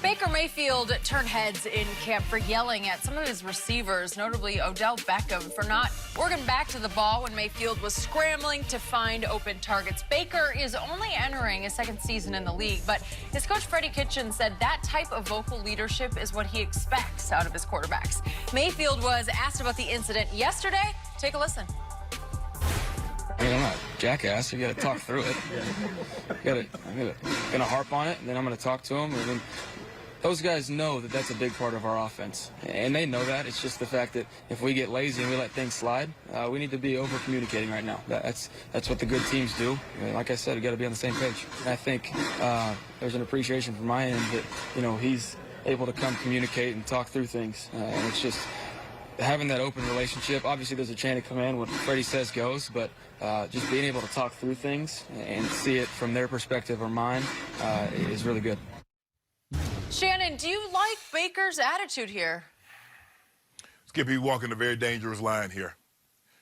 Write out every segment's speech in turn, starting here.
Baker Mayfield turned heads in camp for yelling at some of his receivers, notably Odell Beckham, for not working back to the ball when Mayfield was scrambling to find open targets. Baker is only entering his second season in the league, but his coach Freddie Kitchens said that type of vocal leadership is what he expects out of his quarterbacks. Mayfield was asked about the incident yesterday. Take a listen. I mean, I'm not a jackass. You got to talk through it. I'm gonna harp on it, and then I'm gonna talk to them. And then those guys know that that's a big part of our offense, and they know that. It's just the fact that if we get lazy and we let things slide, we need to be over communicating right now. That's what the good teams do. Like I said, we got to be on the same page. And I think there's an appreciation from my end that he's able to come communicate and talk through things, and it's just having that open relationship. Obviously, there's a chain of command. What Freddie says goes, but just being able to talk through things and see it from their perspective or mine is really good. Shannon, do you like Baker's attitude here? Skip, he's walking a very dangerous line here,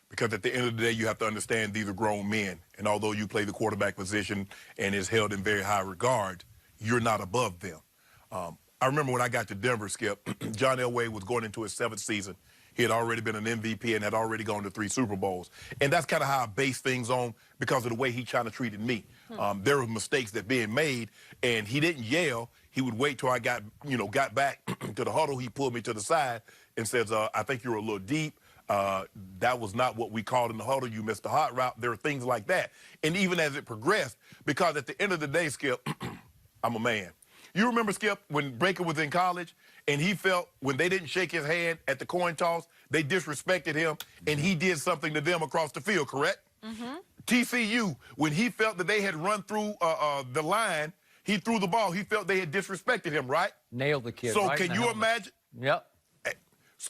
because at the end of the day, you have to understand these are grown men, and although you play the quarterback position and is held in very high regard, you're not above them. I remember when I got to Denver, Skip, John Elway was going into his 7th season. He had already been an MVP and had already gone to 3 Super Bowls. And that's kind of how I base things on because of the way he kind of treated me. There were mistakes that being made, and he didn't yell. He would wait till I got back to the huddle. He pulled me to the side and says, I think you're a little deep. That was not what we called in the huddle. You missed the hot route. There are things like that. And even as it progressed, because at the end of the day, Skip, I'm a man. You remember, Skip, when Baker was in college and he felt when they didn't shake his hand at the coin toss, they disrespected him, and he did something to them across the field, correct? TCU, when he felt that they had run through the line, he threw the ball. He felt they had disrespected him, right? Nailed the kid. So right can you imagine? Yep.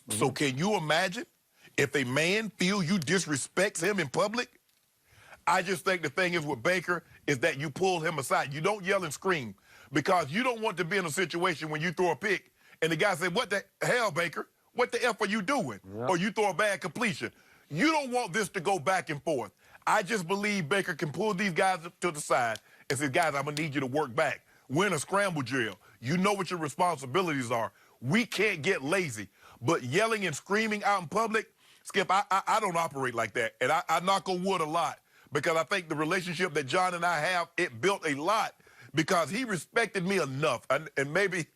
So can you imagine if a man feels you disrespect him in public? I just think the thing is with Baker is that you pull him aside. You don't yell and scream, because you don't want to be in a situation when you throw a pick and the guy said, "What the hell, Baker? What the F are you doing?" Yep. Or you throw a bad completion. You don't want this to go back and forth. I just believe Baker can pull these guys to the side and say, "Guys, I'm going to need you to work back. Win a scramble drill. You know what your responsibilities are. We can't get lazy." But yelling and screaming out in public, Skip, I don't operate like that. And I knock on wood a lot, because I think the relationship that John and I have, it built a lot because he respected me enough. And maybe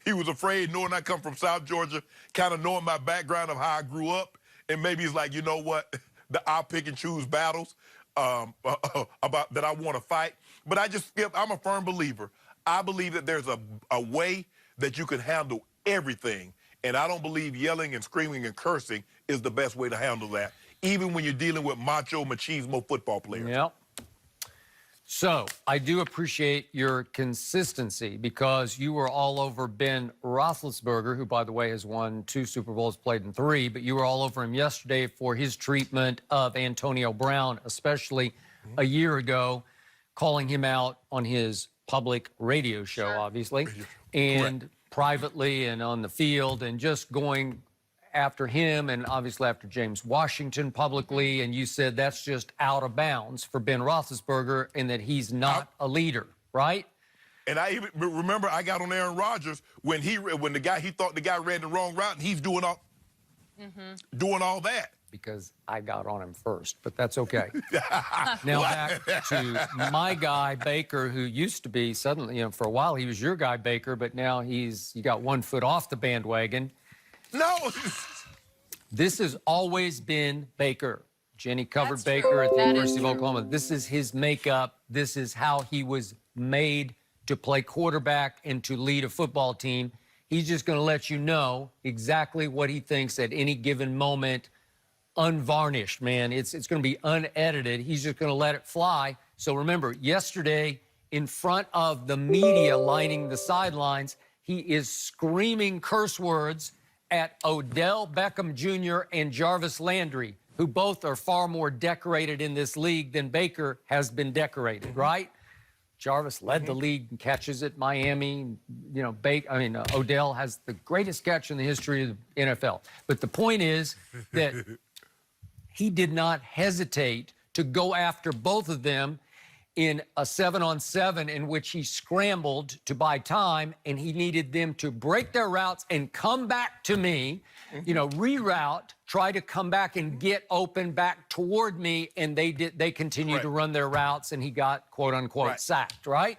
he was afraid, knowing I come from South Georgia, kind of knowing my background of how I grew up. And maybe he's like, you know what, I'll pick and choose battles about that I want to fight. But I'm a firm believer. I believe that there's a way that you can handle everything. And I don't believe yelling and screaming and cursing is the best way to handle that, even when you're dealing with macho, machismo football players. Yep. So I do appreciate your consistency, because you were all over Ben Roethlisberger, who, by the way, has won 2 Super Bowls, played in 3, but you were all over him yesterday for his treatment of Antonio Brown, especially a year ago, calling him out on his public radio show, obviously, and privately and on the field, and just going after him and obviously after James Washington publicly. And you said that's just out of bounds for Ben Roethlisberger and that he's not a leader, right? And I even remember I got on Aaron Rodgers when he thought the guy ran the wrong route, and he's doing all that. Because I got on him first, but that's okay. Now back to my guy, Baker, who used to be suddenly, for a while he was your guy, Baker, but now you got 1 foot off the bandwagon. No. This has always been Baker. Jenny covered Baker at the University of Oklahoma. This is his makeup. This is how he was made to play quarterback and to lead a football team. He's just going to let you know exactly what he thinks at any given moment. Unvarnished, man. It's going to be unedited. He's just going to let it fly. So remember, yesterday, in front of the media lining the sidelines, he is screaming curse words at Odell Beckham Jr. and Jarvis Landry, who both are far more decorated in this league than Baker has been decorated, right? Jarvis led the league in catches at Miami. Odell has the greatest catch in the history of the NFL. But the point is that he did not hesitate to go after both of them. in a 7-on-7 in which he scrambled to buy time, and he needed them to break their routes and come back to me, you know, reroute, try to come back and get open back toward me, and they continued to run their routes, and he got, quote unquote, sacked, right?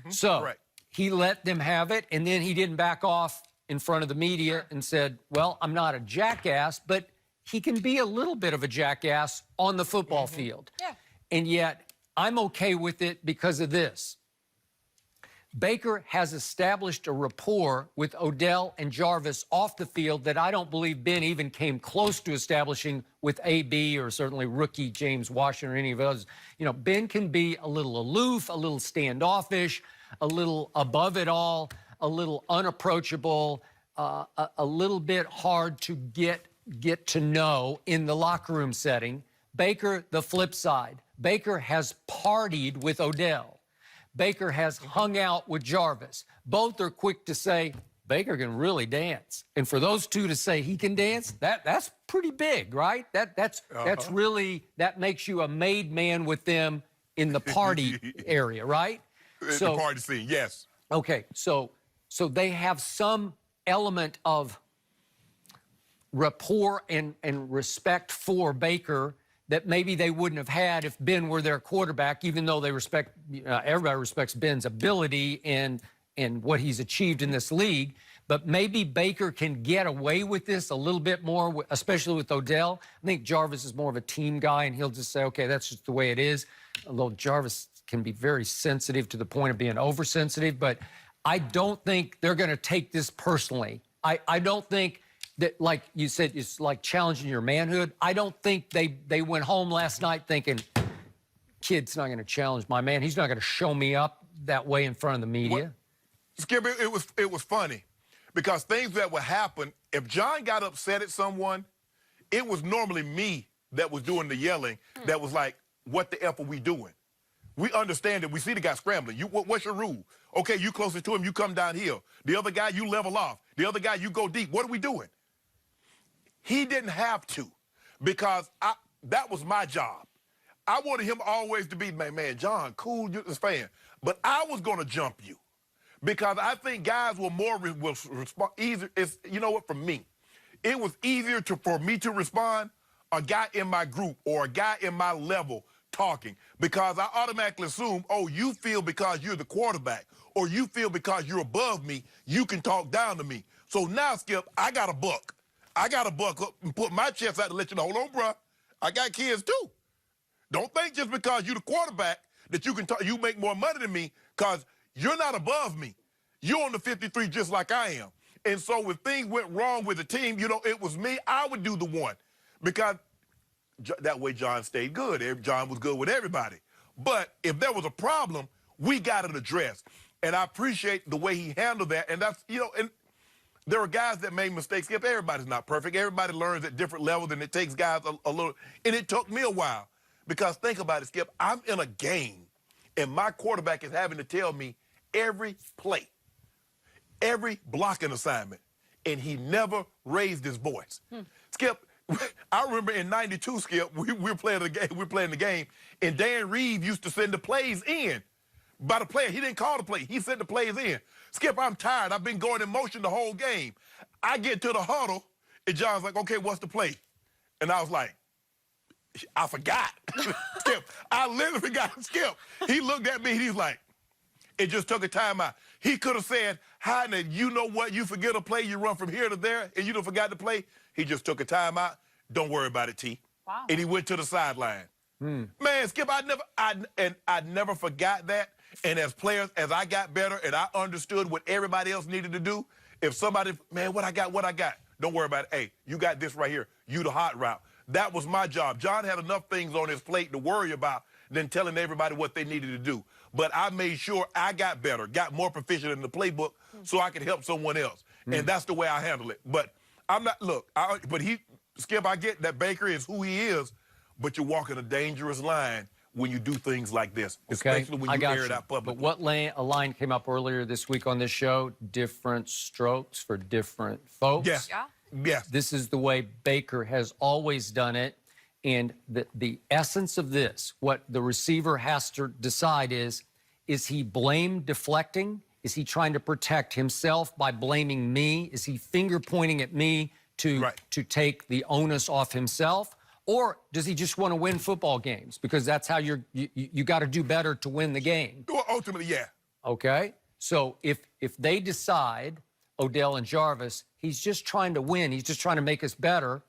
So he let them have it, and then he didn't back off in front of the media and said, well, I'm not a jackass, but he can be a little bit of a jackass on the football field. Yeah. And yet I'm okay with it because of this. Baker has established a rapport with Odell and Jarvis off the field that I don't believe Ben even came close to establishing with AB or certainly rookie James Washington or any of those. You know, Ben can be a little aloof, a little standoffish, a little above it all, a little unapproachable, a little bit hard to get to know in the locker room setting. Baker, the flip side. Baker has partied with Odell. Baker has hung out with Jarvis. Both are quick to say, Baker can really dance. And for those two to say he can dance, that's pretty big, right? That's really, that makes you a made man with them in the party area, right? The party scene, yes. Okay, so they have some element of rapport and respect for Baker that maybe they wouldn't have had if Ben were their quarterback, even though they respect, everybody respects Ben's ability and what he's achieved in this league. But maybe Baker can get away with this a little bit more, especially with Odell. I think Jarvis is more of a team guy, and he'll just say, okay, that's just the way it is. Although Jarvis can be very sensitive to the point of being oversensitive, but I don't think they're going to take this personally. I don't think that, like you said, it's like challenging your manhood. I don't think they went home last night thinking, kid's not going to challenge my man. He's not going to show me up that way in front of the media. Skip, it was funny because things that would happen, if John got upset at someone, it was normally me that was doing the yelling that was like, what the F are we doing? We understand that we see the guy scrambling. What's your rule? Okay, you closer to him, you come downhill. The other guy, you level off. The other guy, you go deep. What are we doing? He didn't have to because that was my job. I wanted him always to be, man, John, cool, you're this fan. But I was going to jump you because I think guys will respond easier. You know what, for me, it was easier for me to respond a guy in my group or a guy in my level talking because I automatically assume, oh, you feel because you're the quarterback or you feel because you're above me, you can talk down to me. So now, Skip, I got to buck. I got to buck up and put my chest out to let you know, hold on, bruh, I got kids too. Don't think just because you're the quarterback that you can you make more money than me because you're not above me. You're on the 53 just like I am. And so if things went wrong with the team, you know, it was me, I would do the one because that way John stayed good. John was good with everybody. But if there was a problem, we got it addressed. And I appreciate the way he handled that. And that's, you know, and there are guys that made mistakes. Skip, everybody's not perfect. Everybody learns at different levels, and it takes guys a little. And it took me a while because think about it, Skip. I'm in a game, and my quarterback is having to tell me every play, every blocking assignment, and he never raised his voice. Skip, I remember in '92, Skip, we were playing the game, and Dan Reeves used to send the plays in. By the player, he didn't call the play. He sent the plays in. Skip, I'm tired. I've been going in motion the whole game. I get to the huddle, and John's like, okay, what's the play? And I was like, I forgot. Skip, I literally forgot. Skip, he looked at me, and he's like, it just took a timeout. He could have said, hi, you know what? You forget a play, you run from here to there, and you don't forgot to play. He just took a timeout. Don't worry about it, T. Wow. And he went to the sideline. Man, Skip, I never forgot that. And as players, as I got better and I understood what everybody else needed to do, if somebody, man, what I got, don't worry about it. Hey, you got this right here. You the hot route. That was my job. John had enough things on his plate to worry about than telling everybody what they needed to do. But I made sure I got better, got more proficient in the playbook so I could help someone else. And that's the way I handle it. But I'm not, look, Skip, I get that Baker is who he is, but you're walking a dangerous line when you do things like this, especially when you air it out publicly. But a line came up earlier this week on this show, different strokes for different folks. Yes. Yeah. Yes. This is the way Baker has always done it. And the essence of this, what the receiver has to decide is he blame deflecting? Is he trying to protect himself by blaming me? Is he finger pointing at me to take the onus off himself? Or does he just want to win football games? Because that's how you got to do better to win the game. Well, ultimately, yeah. Okay? So if they decide, Odell and Jarvis, he's just trying to win, he's just trying to make us better,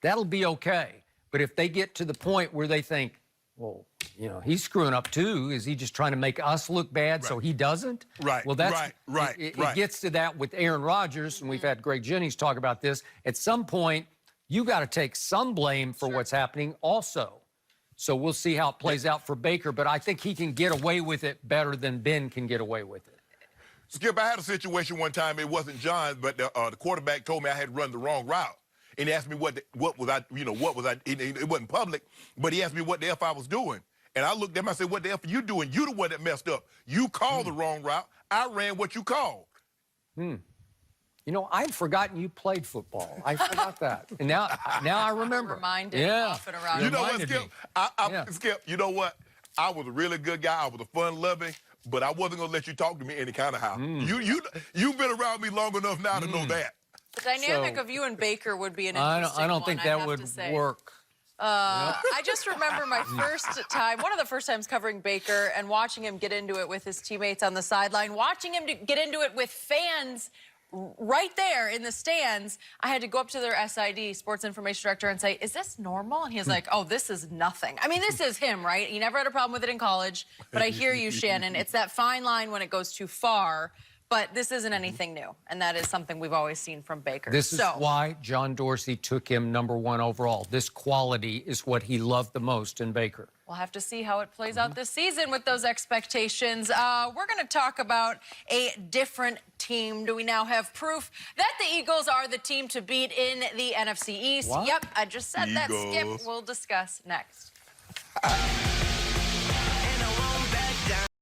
that'll be okay. But if they get to the point where they think, well, you know, he's screwing up too, is he just trying to make us look bad so he doesn't? Right, Well, that's it gets to that with Aaron Rodgers, and we've had Greg Jennings talk about this. At some point, you got to take some blame for what's happening also. So we'll see how it plays out for Baker, but I think he can get away with it better than Ben can get away with it. Skip, I had a situation one time, it wasn't John, but the quarterback told me I had run the wrong route. And he asked me what was I, it wasn't public, but he asked me what the F I was doing. And I looked at him, I said, what the F are you doing? You the one that messed up. You called the wrong route. I ran what you called. You know, I'd forgotten you played football. I forgot that. And now I remember. Reminded often around. You know what, Skip? Skip, you know what? I was a really good guy. I was a fun-loving, but I wasn't going to let you talk to me any kind of how. You've been around me long enough now to know that. The dynamic of you and Baker would be an interesting I don't think that would work. I just remember my first time, one of the first times covering Baker and watching him get into it with his teammates on the sideline, watching him get into it with fans right there in the stands. I had to go up to their SID, Sports Information Director, and say, is this normal? And he's like, oh, this is nothing. I mean, this is him, right? He never had a problem with it in college, but I hear you, Shannon. It's that fine line when it goes too far. But this isn't anything new, and that is something we've always seen from Baker. This is why John Dorsey took him #1 overall. This quality is what he loved the most in Baker. We'll have to see how it plays out this season with those expectations. We're going to talk about a different team. Do we now have proof that the Eagles are the team to beat in the NFC East? What? Yep, I just said that, Skip. We'll discuss next.